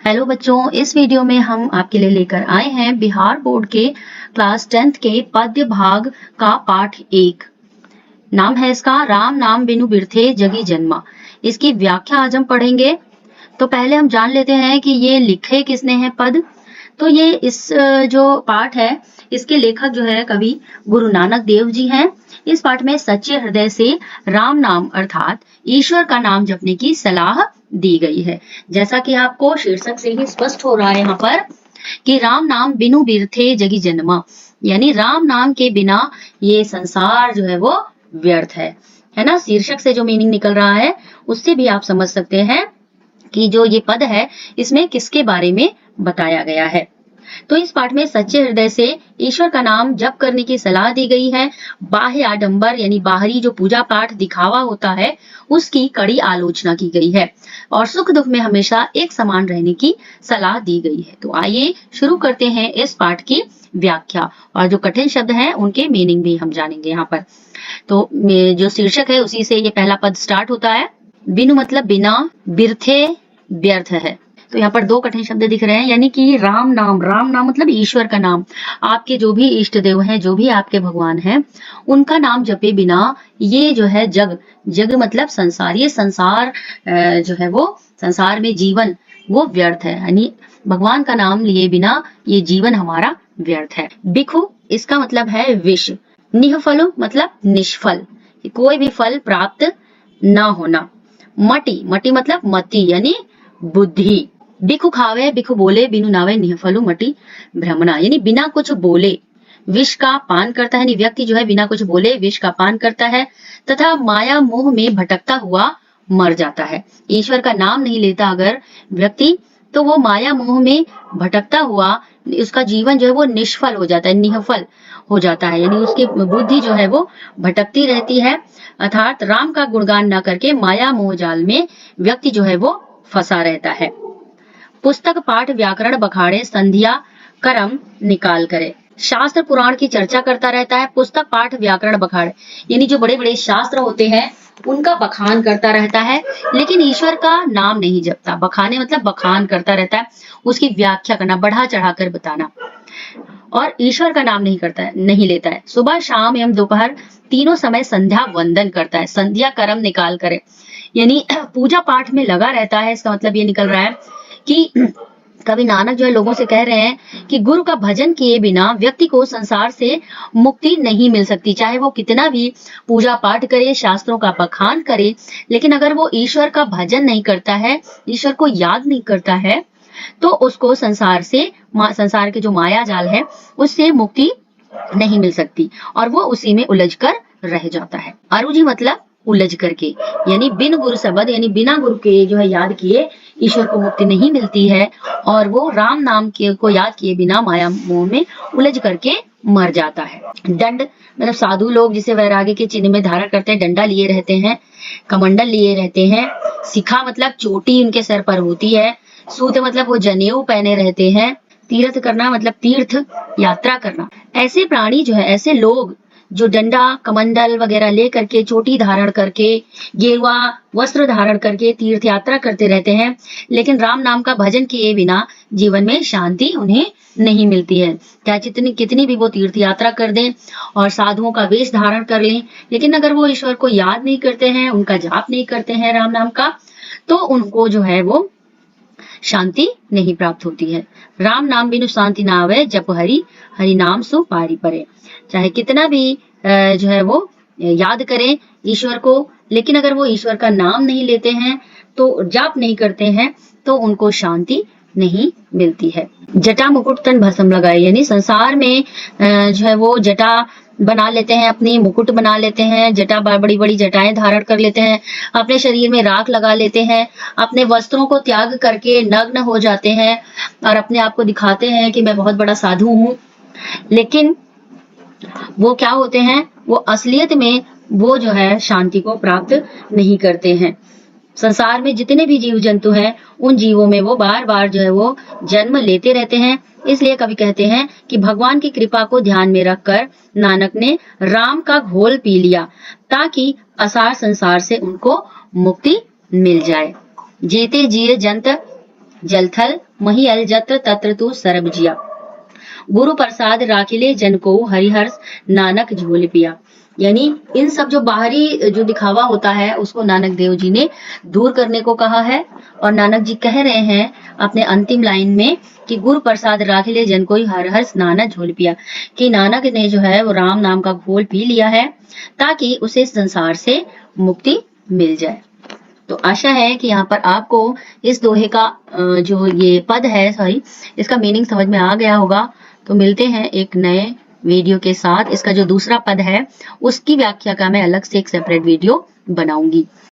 Hello बच्चों, इस video में हम आपके लिए लेकर आए हैं बिहार बोर्ड के क्लास 10th के पद्य भाग का पाठ 1। नाम है इसका राम नाम बिनु बिरथे जगी जन्मा। इसकी व्याख्या आज हम पढ़ेंगे। तो पहले हम जान लेते हैं कि ये लिखे किसने हैं पद। तो ये इस जो पाठ है इसके लेखक जो है कवि गुरु नानक देव जी हैं। इस पाठ में सच्चे हृदय से राम नाम अर्थात ईश्वर का नाम जपने की सलाह दी गई है। जैसा कि आपको शीर्षक से ही स्पष्ट हो रहा है यहाँ पर कि राम नाम बिनु बिरथे जगी जन्मा, यानी राम नाम के बिना ये संसार जो है वो व्यर्थ है ना। शीर्षक से जो मीनिंग निकल रहा है उससे भी आप समझ सकते हैं कि जो ये पद है इसमें किसके बारे में बताया गया है। तो इस पाठ में सच्चे हृदय से ईश्वर का नाम जप करने की सलाह दी गई है। बाह्य आडंबर यानी बाहरी जो पूजा पाठ दिखावा होता है उसकी कड़ी आलोचना की गई है और सुख दुख में हमेशा एक समान रहने की सलाह दी गई है। तो आइए शुरू करते हैं इस पाठ की व्याख्या और जो कठिन शब्द हैं उनके मीनिंग भी हम जानेंगे यहाँ पर। तो जो शीर्षक है उसी से ये पहला पद स्टार्ट होता है। बिनु मतलब बिना, बिरथे व्यर्थ है। तो यहाँ पर दो कठिन शब्द दिख रहे हैं, यानी कि राम नाम मतलब ईश्वर का नाम। आपके जो भी इष्ट देव हैं, जो भी आपके भगवान हैं, उनका नाम जपे बिना ये जो है जग मतलब संसार, ये संसार जो है वो संसार में जीवन वो व्यर्थ है, यानी भगवान का नाम लिए बिना ये जीवन हमारा व्यर्थ है। बिखु इसका मतलब है विष। निहफलु मतलब निष्फल, कोई भी फल प्राप्त ना होना। मति मतलब मति यानी बुद्धि। बिखु खावे बिखु बोले बिनु नावे निहफलु मति भ्रमणा, यानी बिना कुछ बोले विष का पान करता है। यानी व्यक्ति जो है बिना कुछ बोले विष का पान करता है तथा माया मोह में भटकता हुआ मर जाता है। ईश्वर का नाम नहीं लेता अगर व्यक्ति तो वो माया मोह में भटकता हुआ उसका जीवन जो है वो निष्फल हो जाता है, निहफल हो जाता है, यानी उसकी बुद्धि जो है वो भटकती रहती है। अर्थात राम का गुणगान न करके माया मोह जाल में व्यक्ति जो है वो फंसा रहता है। पुस्तक पाठ व्याकरण बखाड़े संध्या कर्म निकाल करे। शास्त्र पुराण की चर्चा करता रहता है। पुस्तक पाठ व्याकरण बखाड़े यानी जो बड़े बड़े शास्त्र होते हैं उनका बखान करता रहता है, लेकिन ईश्वर का नाम नहीं जपता। बखाने मतलब बखान करता रहता है, उसकी व्याख्या करना, बढ़ा चढ़ाकर बताना, और ईश्वर का नाम नहीं लेता है। सुबह शाम एवं दोपहर तीनों समय संध्या वंदन करता है। संध्या कर्म निकाल करे यानी पूजा पाठ में लगा रहता है। इसका मतलब ये निकल रहा है कि कवि नानक जो है लोगों से कह रहे हैं कि गुरु का भजन किए बिना व्यक्ति को संसार से मुक्ति नहीं मिल सकती। चाहे वो कितना भी पूजा पाठ करे, शास्त्रों का बखान करे, लेकिन अगर वो ईश्वर का भजन नहीं करता है, ईश्वर को याद नहीं करता है, तो उसको संसार के जो माया जाल है उससे मुक्ति नहीं मिल सकती और वो उसी में उलझ कर रह जाता है। अरुजी मतलब उलझ करके, यानी बिन गुरु शब्द यानी बिना गुरु के जो है याद किए ईश्वर को मुक्ति नहीं मिलती है और वो राम नाम को याद किए बिना माया मोह में उलझ करके मर जाता है। दंड मतलब साधु लोग जिसे वैराग्य के चिन्ह में धारण करते हैं, डंडा लिए रहते हैं, कमंडल लिए रहते हैं। शिखा मतलब चोटी उनके सर पर होती है। सूत मतलब वो जनेऊ पहने रहते हैं। तीर्थ करना मतलब तीर्थ यात्रा करना। ऐसे प्राणी जो है, ऐसे लोग जो डंडा कमंडल वगैरह ले करके, चोटी धारण करके, गेरुआ वस्त्र धारण करके तीर्थ यात्रा करते रहते हैं, लेकिन राम नाम का भजन किए बिना जीवन में शांति उन्हें नहीं मिलती है। चाहे कितनी भी वो तीर्थ यात्रा कर दें और साधुओं का वेश धारण कर लें, लेकिन अगर वो ईश्वर को याद नहीं करते हैं, उनका जाप नहीं करते हैं राम नाम का, तो उनको जो है वो शांति नहीं प्राप्त होती है। राम नाम बिनु शांति ना आवे, जप हरि हरि नाम सो पारी परे। चाहे कितना भी जो है वो याद करें ईश्वर को, लेकिन अगर वो ईश्वर का नाम नहीं लेते हैं, तो जाप नहीं करते हैं, तो उनको शांति नहीं मिलती है। जटा मुकुट तन भस्म लगाए, यानी संसार में जो है वो जटा बना लेते हैं, अपनी मुकुट बना लेते हैं, जटा बड़ी बड़ी जटाएं धारण कर लेते हैं, अपने शरीर में राख लगा लेते हैं, अपने वस्त्रों को त्याग करके नग्न हो जाते हैं और अपने आप को दिखाते हैं कि मैं बहुत बड़ा साधु हूं, लेकिन वो क्या होते हैं, वो असलियत में वो जो है शांति को प्राप्त नहीं करते हैं। संसार में जितने भी जीव जंतु हैं उन जीवों में वो बार बार जो है वो जन्म लेते रहते हैं। इसलिए कवि कहते हैं कि भगवान की कृपा को ध्यान में रखकर नानक ने राम का घोल पी लिया ताकि असार संसार से उनको मुक्ति मिल जाए। जीते जिए जंत जलथल महियल जत्र तत्र तू सरब जिया। गुरु प्रसाद राखिले जन को हरिहर्ष नानक झोल पिया। यानी इन सब जो बाहरी जो दिखावा होता है उसको नानक देव जी ने दूर करने को कहा है। और नानक जी कह रहे हैं अपने अंतिम लाइन में कि गुरु प्रसाद राखिले जन को हरिहर्ष नानक झोल पिया, कि नानक ने जो है वो राम नाम का घोल पी लिया है ताकि उसे संसार से मुक्ति मिल जाए। तो आशा है कि यहाँ पर आपको इस दोहे का जो ये पद है, सॉरी, इसका मीनिंग समझ में आ गया होगा। तो मिलते हैं एक नए वीडियो के साथ। इसका जो दूसरा पद है उसकी व्याख्या का मैं अलग से एक सेपरेट वीडियो बनाऊंगी।